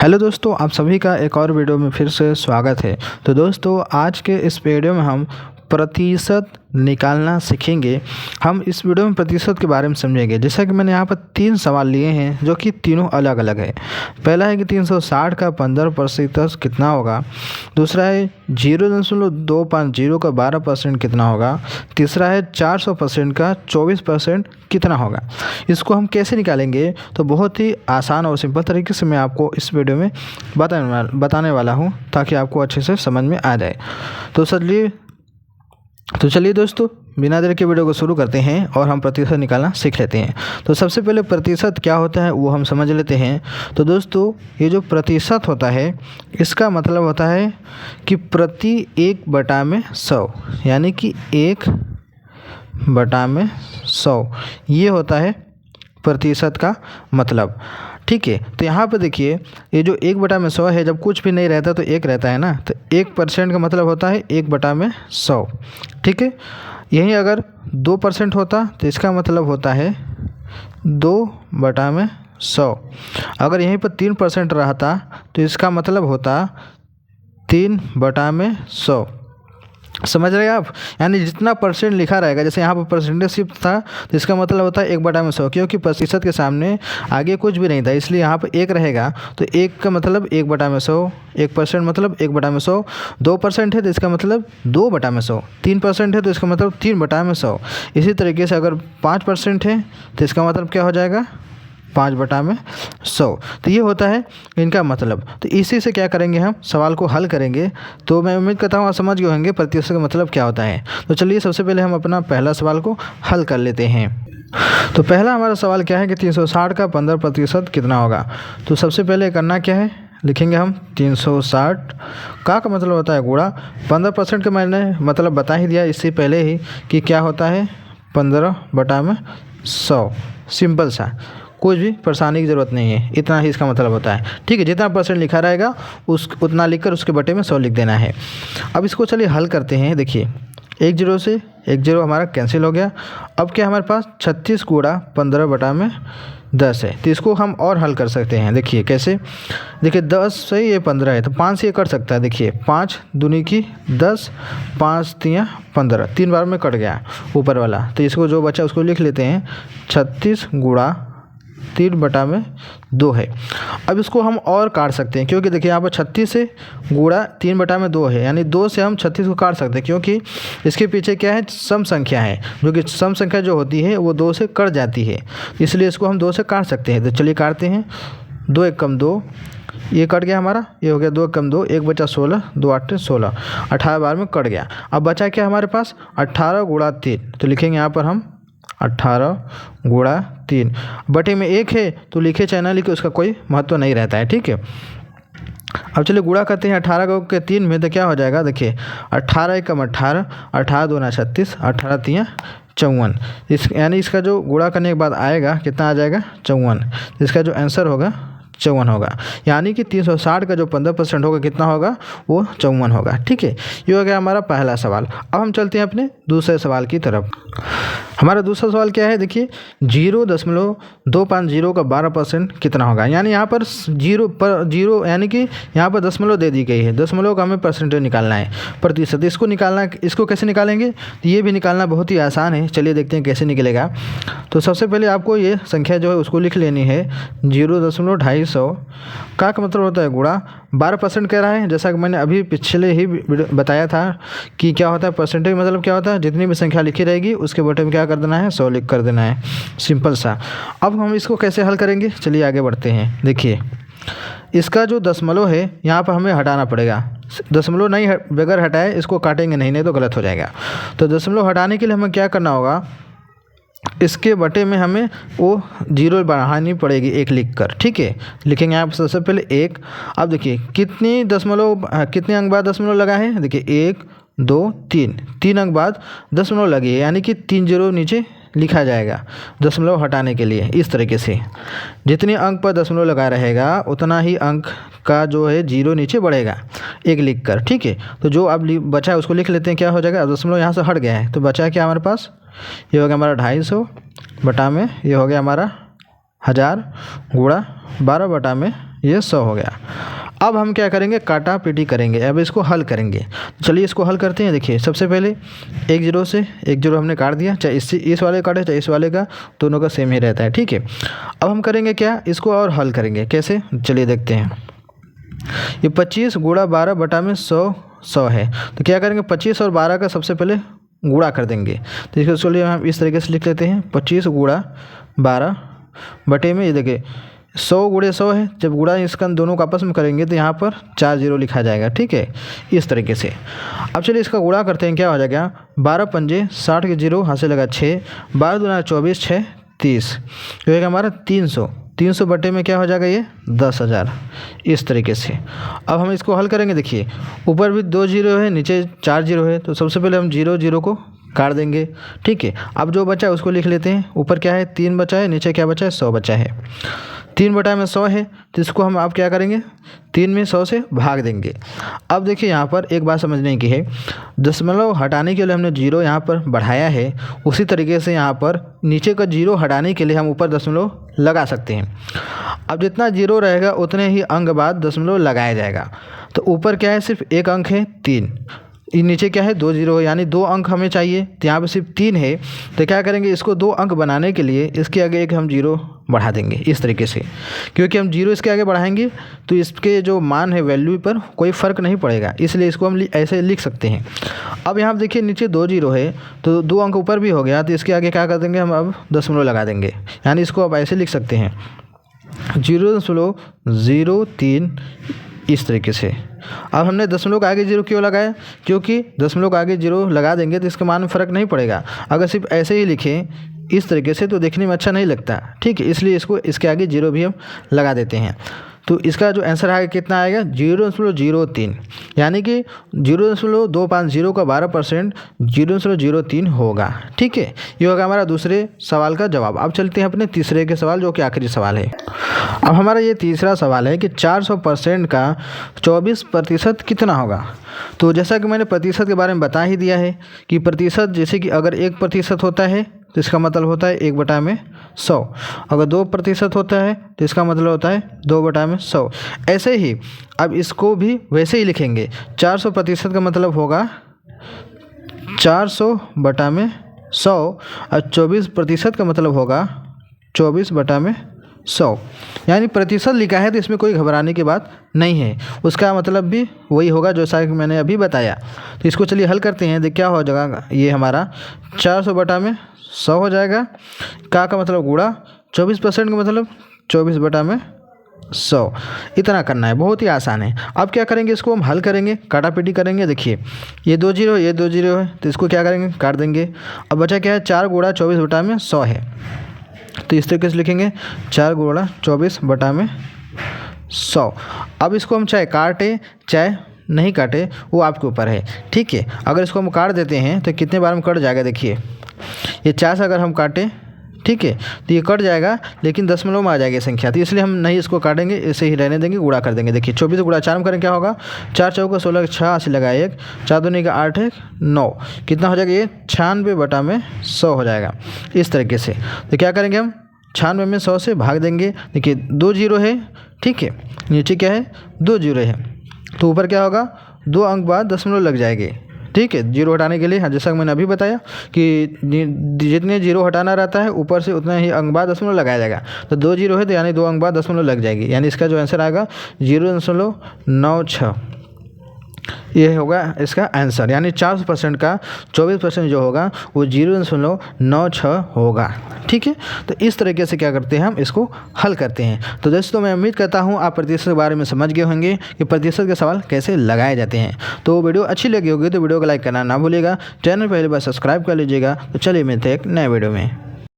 Hello दोस्तों, आप सभी का एक और वीडियो में फिर से स्वागत है। तो दोस्तों, आज के इस वीडियो में हम प्रतिशत निकालना सीखेंगे। हम इस वीडियो में प्रतिशत के बारे में समझेंगे। जैसा कि मैंने यहाँ पर 3 सवाल लिए हैं जो कि तीनों अलग अलग है। पहला है कि 360 का 15% कितना होगा। दूसरा है 0.250 का 12% कितना होगा। तीसरा है 400% का 24% कितना होगा। इसको हम कैसे निकालेंगे, तो बहुत ही आसान और सिंपल तरीके से मैं आपको इस वीडियो में बताने वाला हूँ, ताकि आपको अच्छे से समझ में आ जाए। तो चलिए दोस्तों, बिना देर के वीडियो को शुरू करते हैं और हम प्रतिशत निकालना सीख लेते हैं। तो सबसे पहले प्रतिशत क्या होता है वो हम समझ लेते हैं। तो दोस्तों, ये जो प्रतिशत होता है इसका मतलब होता है कि प्रति 1/100, यानी कि 1/100 ये होता है प्रतिशत का मतलब। ठीक है, तो यहाँ पर देखिए, ये जो 1/100 है, जब कुछ भी नहीं रहता तो 1 रहता है ना, तो 1% का मतलब होता है 1/100। ठीक है, यहीं अगर 2% होता तो इसका मतलब होता है 2/100। अगर यहीं पर 3% रहता तो इसका मतलब होता 3/100। समझ रहे हैं आप। यानी जितना परसेंट लिखा रहेगा, जैसे यहाँ पर परसेंटेज शिफ्ट था तो इसका मतलब होता है 1/100, क्योंकि प्रतिशत के सामने आगे कुछ भी नहीं था, इसलिए यहाँ पर 1 रहेगा। तो 1 का मतलब 1/100, 1% मतलब 1/100, 2% है तो इसका मतलब 2/100, 3% है तो इसका मतलब 3/100। इसी तरीके से अगर 5% है तो इसका मतलब क्या हो जाएगा, 5/100। तो ये होता है इनका मतलब। तो इसी से क्या करेंगे, हम सवाल को हल करेंगे। तो मैं उम्मीद करता हूँ आप समझ गए होंगे प्रतिशत का मतलब क्या होता है। तो चलिए सबसे पहले हम अपना पहला सवाल को हल कर लेते हैं। तो पहला हमारा सवाल क्या है कि 360 का 15% कितना होगा। तो सबसे पहले करना क्या है, लिखेंगे हम 360 का मतलब होता है गुणा 15%। का मैंने मतलब बता ही दिया इससे पहले ही कि क्या होता है 15/100। सिंपल सा, कुछ भी परेशानी की ज़रूरत नहीं है, इतना ही इसका मतलब होता है। ठीक है, जितना परसेंट लिखा रहेगा उतना लिखकर उसके बटे में 100 लिख देना है। अब इसको चलिए हल करते हैं। देखिए, 1 0 से 1 0 हमारा कैंसिल हो गया। अब क्या हमारे पास 36 गुणा 15/10 है। तो इसको हम और हल कर सकते हैं। देखिए कैसे, देखिए 10 से ये 15 है तो 5 से ये कट सकता है। देखिए 5 दूनी की 10, 5 3 15, 3 बार में कट गया ऊपर वाला। तो इसको जो बचा उसको लिख लेते हैं 36 गुणा 3/2 है। अब इसको हम और काट सकते हैं, क्योंकि देखिए यहाँ पर 36 से गुणा 3/2 है, यानी 2 से हम 36 को काट सकते हैं, क्योंकि इसके पीछे क्या है, सम संख्या है, जो कि सम संख्या जो होती है वो 2 से कट जाती है, इसलिए इसको हम 2 से काट सकते हैं। तो चलिए काटते हैं। 2 1 कम 2, ये कट गया हमारा, ये हो गया 2 कम 2, 1 बचा 16, 2 8 16, 18 बार में कट गया। अब बचा क्या हमारे पास 18 गुणा 3। तो लिखेंगे यहाँ पर हम 18 गुणा 3, बटे में 1 है तो लिखे चाहे ना लिखे उसका कोई महत्व नहीं रहता है। ठीक है, अब चलिए गुणा करते हैं 18 के 3 में, तो क्या हो जाएगा, देखिए 18 1 कम 18, 18 2 36, 18 3 54। यानी इसका जो गुणा करने के बाद आएगा कितना आ जाएगा, 54। इसका जो आंसर होगा 54 होगा। यानी कि 360 का जो 15% होगा कितना होगा, वो 54 होगा। ठीक है, ये हो गया हमारा पहला सवाल। अब हम चलते हैं अपने दूसरे सवाल की तरफ। हमारा दूसरा सवाल क्या है, देखिए 0.250 का 12% कितना होगा। यानी यहाँ पर जीरो यानी कि यहाँ पर दशमलव दे दी गई है, दशमलव का हमें परसेंटेज निकालना है, प्रतिशत। इसको कैसे निकालेंगे, तो ये भी निकालना बहुत ही आसान है। चलिए देखते हैं कैसे निकलेगा। तो सबसे पहले आपको ये संख्या जो है उसको लिख लेनी है। 0.250 का मतलब होता है गुणा 12% कह रहा है, जैसा कि मैंने अभी पिछले ही बताया था कि क्या होता है परसेंटेज मतलब क्या होता है, जितनी भी संख्या लिखी रहेगी उसके बटे में क्या कर देना है, 100 लिख कर देना है। सिंपल सा। अब हम इसको कैसे हल करेंगे, चलिए आगे बढ़ते हैं। देखिए इसका जो दशमलव है यहाँ पर हमें हटाना पड़ेगा। दशमलव नहीं बगैर हटाए इसको काटेंगे नहीं तो गलत हो जाएगा। तो दशमलव हटाने के लिए हमें क्या करना होगा, इसके बटे में हमें वो 0 बढ़ानी पड़ेगी 1 लिख कर। ठीक है, लिखेंगे यहाँ पर सबसे पहले 1। अब देखिए कितने अंक बाद दशमलव लगा है, देखिए 1 2 3 अंक बाद दशमलव लगी है, यानी कि 3 0 नीचे लिखा जाएगा दशमलव हटाने के लिए। इस तरीके से जितने अंक पर दशमलव लगा रहेगा उतना ही अंक का जो है 0 नीचे बढ़ेगा 1 लिख कर। ठीक है, तो जो अब बचा है उसको लिख लेते हैं। क्या हो जाएगा, दशमलव यहाँ से हट गया है तो बचा क्या हमारे पास, ये हो गया हमारा 250 बटा में, ये हो गया हमारा 1000 गुणा 12/2 ये 100 हो गया। अब हम क्या करेंगे, काटा पीटी करेंगे, अब इसको हल करेंगे। चलिए इसको हल करते हैं। देखिए सबसे पहले एक जीरो से एक जीरो हमने काट दिया, चाहे इस वाले काटे चाहे इस वाले का, दोनों का सेम ही रहता है, ठीक है। अब हम करेंगे क्या, इसको और हल करेंगे। कैसे, चलिए देखते हैं। ये 25 गुणा 12 बटा में 100 है, तो क्या करेंगे 25 और 12 का सबसे पहले गुणा कर देंगे। तो इसको चलिए हम इस तरीके से लिख लेते हैं, 25 गुणा 12 बटे में, ये देखिए 100 गुणे 100 है, जब गुणा इसका दोनों का आपस में करेंगे तो यहाँ पर 4 जीरो लिखा जाएगा, ठीक है, इस तरीके से। अब चलिए इसका गुणा करते हैं, क्या हो जाएगा, 12 पंजे 60 के जीरो हाथ से लगा 6, 12 दूना 24, 6 30, तो एक हमारा 300 बटे में क्या हो जाएगा, ये 10,000, इस तरीके से। अब हम इसको हल करेंगे। देखिए ऊपर भी 2 जीरो है, नीचे 4 जीरो है, तो सबसे पहले हम जीरो को काट देंगे, ठीक है। अब जो बचा है उसको लिख लेते हैं। ऊपर क्या है, 3 बचा है, नीचे क्या बचा है, 100 बचा है। 3 बटा में 100 है, तो इसको हम आप क्या करेंगे, 3 में 100 से भाग देंगे। अब देखिए यहाँ पर एक बात समझने की है, दशमलव हटाने के लिए हमने जीरो यहाँ पर बढ़ाया है, उसी तरीके से यहाँ पर नीचे का जीरो हटाने के लिए हम ऊपर दशमलव लगा सकते हैं। अब जितना जीरो रहेगा उतने ही अंक बाद दशमलव लगाया जाएगा। तो ऊपर क्या है, सिर्फ एक अंक है 3, नीचे क्या है 2 जीरो है, यानी 2 अंक हमें चाहिए, तो यहाँ पे सिर्फ 3 है। तो क्या करेंगे, इसको 2 अंक बनाने के लिए इसके आगे एक हम जीरो बढ़ा देंगे, इस तरीके से। क्योंकि हम जीरो इसके आगे बढ़ाएंगे तो इसके जो मान है वैल्यू पर कोई फ़र्क नहीं पड़ेगा, इसलिए इसको हम ऐसे लिख सकते हैं। अब यहाँ देखिए नीचे 2 जीरो है, तो 2 अंक ऊपर भी हो गया, तो इसके आगे क्या कर देंगे, हम अब दशमलव लगा देंगे, यानी इसको अब ऐसे लिख सकते हैं 0.03, इस तरीके से। अब हमने दशमलव के आगे जीरो क्यों लगाया, क्योंकि दशमलव के आगे जीरो लगा देंगे तो इसके मान में फ़र्क नहीं पड़ेगा। अगर सिर्फ ऐसे ही लिखें इस तरीके से तो देखने में अच्छा नहीं लगता, ठीक है, इसलिए इसको इसके आगे जीरो भी हम लगा देते हैं। तो इसका जो आंसर आएगा कितना आएगा, 0.03, यानी कि 0.250 का 12% 0.03 होगा, ठीक है। ये होगा हमारा दूसरे सवाल का जवाब। अब चलते हैं अपने तीसरे के सवाल, जो कि आखिरी सवाल है। अब हमारा ये तीसरा सवाल है कि 400% का 24% कितना होगा। तो जैसा कि मैंने प्रतिशत के बारे में बता ही दिया है कि प्रतिशत, जैसे कि अगर 1% होता है तो इसका मतलब होता है 1/100, अगर 2% होता है तो इसका मतलब होता है 2/100। ऐसे ही अब इसको भी वैसे ही लिखेंगे, 400% का मतलब होगा 400/100 और 24% का मतलब होगा 24/100, यानी प्रतिशत लिखा है तो इसमें कोई घबराने की बात नहीं है, उसका मतलब भी वही होगा जैसा कि मैंने अभी बताया। तो इसको चलिए हल करते हैं। देख क्या हो जाएगा, ये हमारा 400/100 हो जाएगा, का मतलब गुणा 24% का मतलब 24/100, इतना करना है, बहुत ही आसान है। अब क्या करेंगे, इसको हम हल करेंगे, काटा पीटी करेंगे। देखिए ये 2 जीरो ये 2 जीरो है, तो इसको क्या करेंगे, काट देंगे। अब बचा क्या है, 4 गुणा 24/100 है, तो इस तरीके से लिखेंगे 4 गुणा 24/100। अब इसको हम चाहे काटे चाहे नहीं काटे, वो आपके ऊपर है, ठीक है। अगर इसको हम काट देते हैं तो कितने बार में कट जाएगा, देखिए ये 4 से अगर हम काटें, ठीक है, तो ये कट जाएगा, लेकिन दशमलव में आ जाएगी संख्या, तो इसलिए हम नहीं इसको काटेंगे, इसे ही रहने देंगे, गुणा कर देंगे। देखिए 24 गुणा 4 में करें क्या होगा, 4 चौका 16, 6 80 लगा 1, 4 दूनी का 8 1 9, कितना हो जाएगा, ये 96/100 हो जाएगा, इस तरीके से। तो क्या करेंगे, हम 96 में 100 से भाग देंगे। देखिए 2 जीरो है, ठीक है, नीचे क्या है 2 जीरो है, तो ऊपर क्या होगा, 2 अंक बाद दशमलव लग जाएंगे, ठीक है, जीरो हटाने के लिए। हाँ, जैसा कि मैंने अभी बताया कि जितने जीरो हटाना रहता है ऊपर से उतना ही अंक बाद दशमलव लगाया जाएगा। तो 2 जीरो है तो यानी 2 अंक बाद दशमलव लग जाएगी, यानी इसका जो आंसर आएगा 0.96, ये होगा इसका आंसर। यानी 400% का 24% जो होगा वो 0.96 होगा, ठीक है। तो इस तरीके से क्या करते हैं, हम इसको हल करते हैं। तो दोस्तों मैं उम्मीद करता हूँ आप प्रतिशत के बारे में समझ गए होंगे कि प्रतिशत के सवाल कैसे लगाए जाते हैं। तो वीडियो अच्छी लगी होगी तो वीडियो को लाइक करना ना भूलिएगा, चैनल पहली बार सब्सक्राइब कर लीजिएगा। तो चलिए मिलते हैं एक नए वीडियो में।